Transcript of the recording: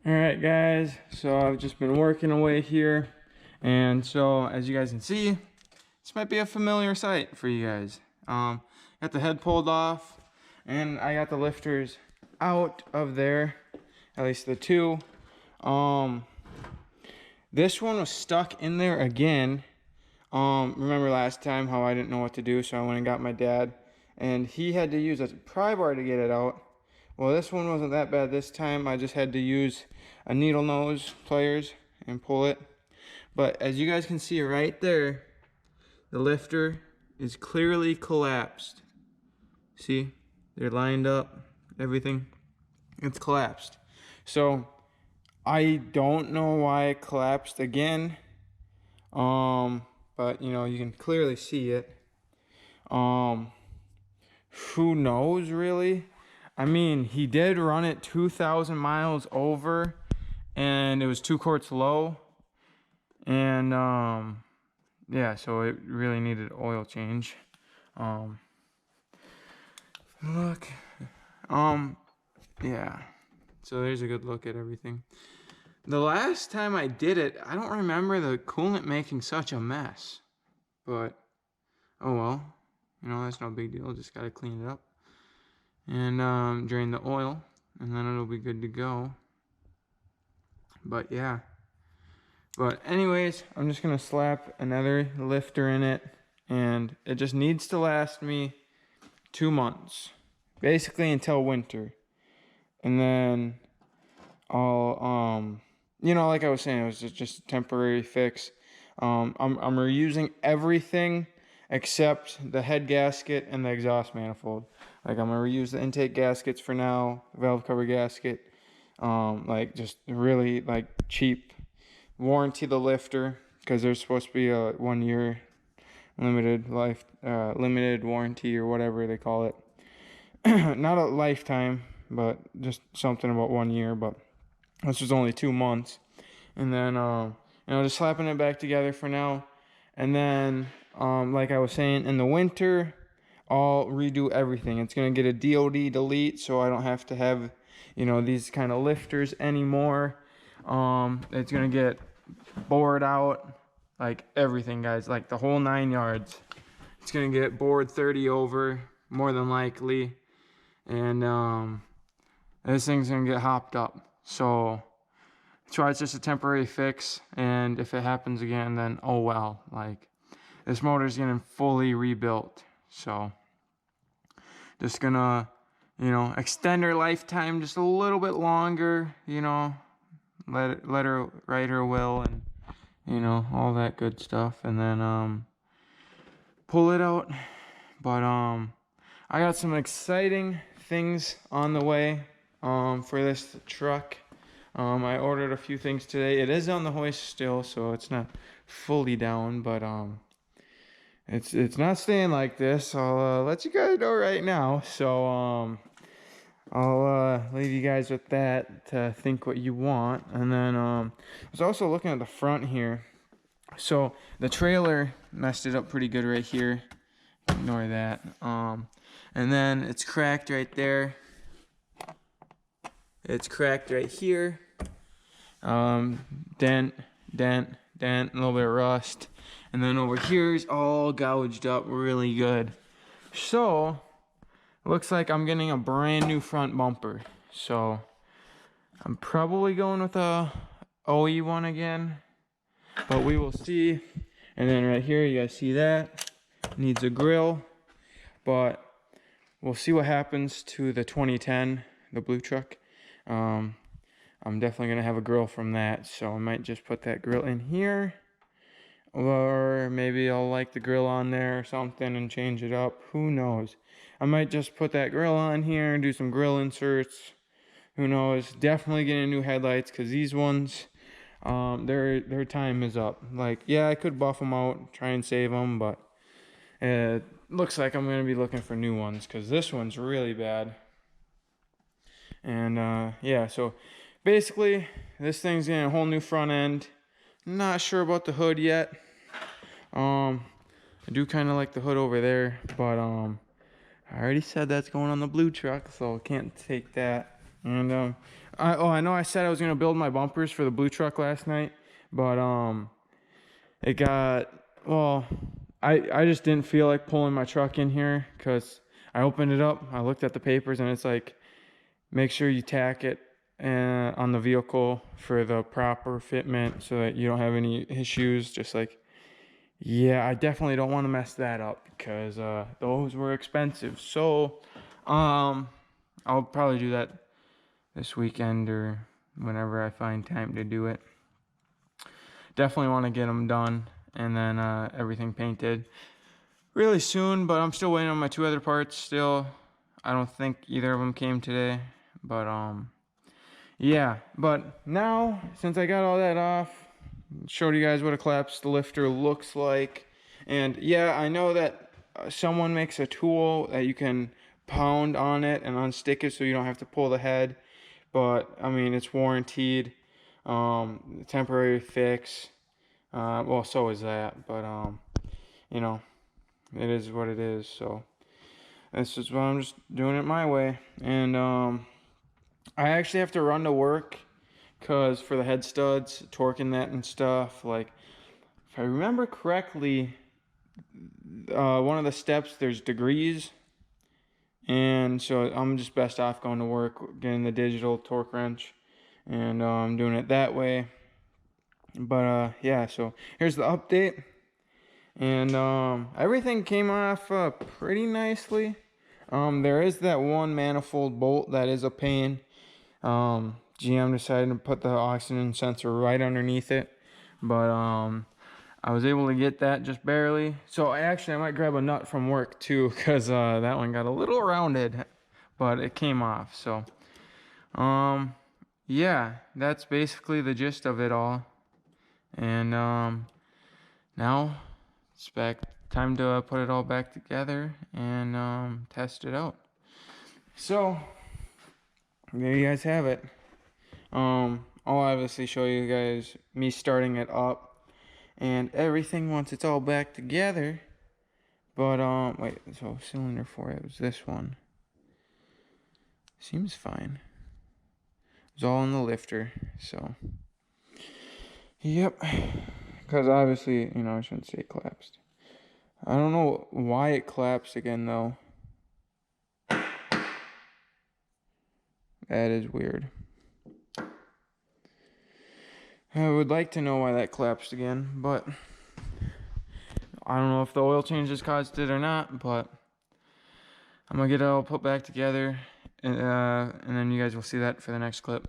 All right, guys, so I've just been working away here, and so as you guys can see, this might be a familiar sight for you guys. Got the head pulled off, and I got the lifters out of there, at least the two. This one was stuck in there again. Remember last time how I didn't know what to do, so I went and got my dad, and he had to use a pry bar to get it out. Well, this one wasn't that bad this time. I just had to use a needle nose pliers and pull it. But as you guys can see right there, the lifter is clearly collapsed. See, they're lined up, everything. It's collapsed. So I don't know why it collapsed again. But you know, you can clearly see it. Who knows really? I mean, he did run it 2,000 miles over, and it was 2 quarts low. And yeah, so it really needed oil change. Look, yeah. So there's a good look at everything. The last time I did it, I don't remember the coolant making such a mess. But, oh well. You know, that's no big deal. Just gotta clean it up. And drain the oil. And then it'll be good to go. But yeah. But anyways, I'm just gonna slap another lifter in it. And it just needs to last me 2 months. Basically until winter. And then I'll, you know, like I was saying, it was just a temporary fix. I'm reusing everything except the head gasket and the exhaust manifold. Like, I'm gonna reuse the intake gaskets for now, valve cover gasket. Like, just really like cheap. Warranty the lifter, because there's supposed to be a 1 year limited warranty or whatever they call it. Not a lifetime, but just something about 1 year. But this was only 2 months. And then, you know, just slapping it back together for now. And then, like I was saying, in the winter, I'll redo everything. It's going to get a DOD delete, so I don't have to have, you know, these kind of lifters anymore. It's going to get bored out, like everything, guys, like the whole 9 yards. It's going to get bored 30 over, more than likely. And, this thing's going to get hopped up. So that's why it's just a temporary fix, and if it happens again, then oh well. Like, this motor's getting fully rebuilt, so just gonna, you know, extend her lifetime just a little bit longer, you know, let her ride her will, and you know, all that good stuff, and then pull it out. But I got some exciting things on the way for this truck. I ordered a few things today. It is on the hoist still, so it's not fully down, but it's not staying like this. I'll let you guys know right now. So I'll leave you guys with that to think what you want. And then I was also looking at the front here. So the trailer messed it up pretty good right here. Ignore that. And then it's cracked right there. It's cracked right here. Dent, a little bit of rust. And then over here is all gouged up really good. So, looks like I'm getting a brand new front bumper. So, I'm probably going with a OE one again. But we will see. And then right here, you guys see that. Needs a grill. But we'll see what happens to the 2010, the blue truck. I'm definitely going to have a grill from that, so I might just put that grill in here, or maybe I'll like the grill on there or something and change it up. Who knows? I might just put that grill on here and do some grill inserts. Who knows? Definitely getting new headlights, because these ones, their time is up. Like, yeah, I could buff them out, try and save them, but it looks like I'm going to be looking for new ones, because this one's really bad. And yeah, so basically this thing's getting a whole new front end. Not sure about the hood yet. I do kind of like the hood over there, but I already said that's going on the blue truck, so I can't take that. And I know I said I was gonna build my bumpers for the blue truck last night, but it got, well, I just didn't feel like pulling my truck in here because I opened it up, I looked at the papers, and it's like, make sure you tack it on the vehicle for the proper fitment so that you don't have any issues. Just like, yeah, I definitely don't want to mess that up because those were expensive. So I'll probably do that this weekend or whenever I find time to do it. Definitely want to get them done and then everything painted really soon, but I'm still waiting on my 2 other parts still. I don't think either of them came today, but yeah. But now, since I got all that off, showed you guys what a collapsed lifter looks like. And yeah, I know that someone makes a tool that you can pound on it and unstick it so you don't have to pull the head. But I mean, it's warranted, temporary fix. Well, so is that, but you know, it is what it is. So this is why I'm just doing it my way. And I actually have to run to work because for the head studs, torquing that and stuff, like if I remember correctly, one of the steps there's degrees, and so I'm just best off going to work, getting the digital torque wrench, and I'm doing it that way. But yeah, so here's the update, and everything came off pretty nicely. There is that one manifold bolt that is a pain. GM decided to put the oxygen sensor right underneath it, but I was able to get that just barely. So I might grab a nut from work too, because that one got a little rounded, but it came off. So yeah, that's basically the gist of it all. And now it's time to put it all back together and test it out. So there you guys have it. I'll obviously show you guys me starting it up and everything once it's all back together. But wait, so cylinder 4, it was this one. Seems fine. It was all in the lifter, so yep. Because obviously, you know, I shouldn't say it collapsed. I don't know why it collapsed again though. That is weird. I would like to know why that collapsed again, but I don't know if the oil changes caused it or not, but I'm gonna get it all put back together, and then you guys will see that for the next clip.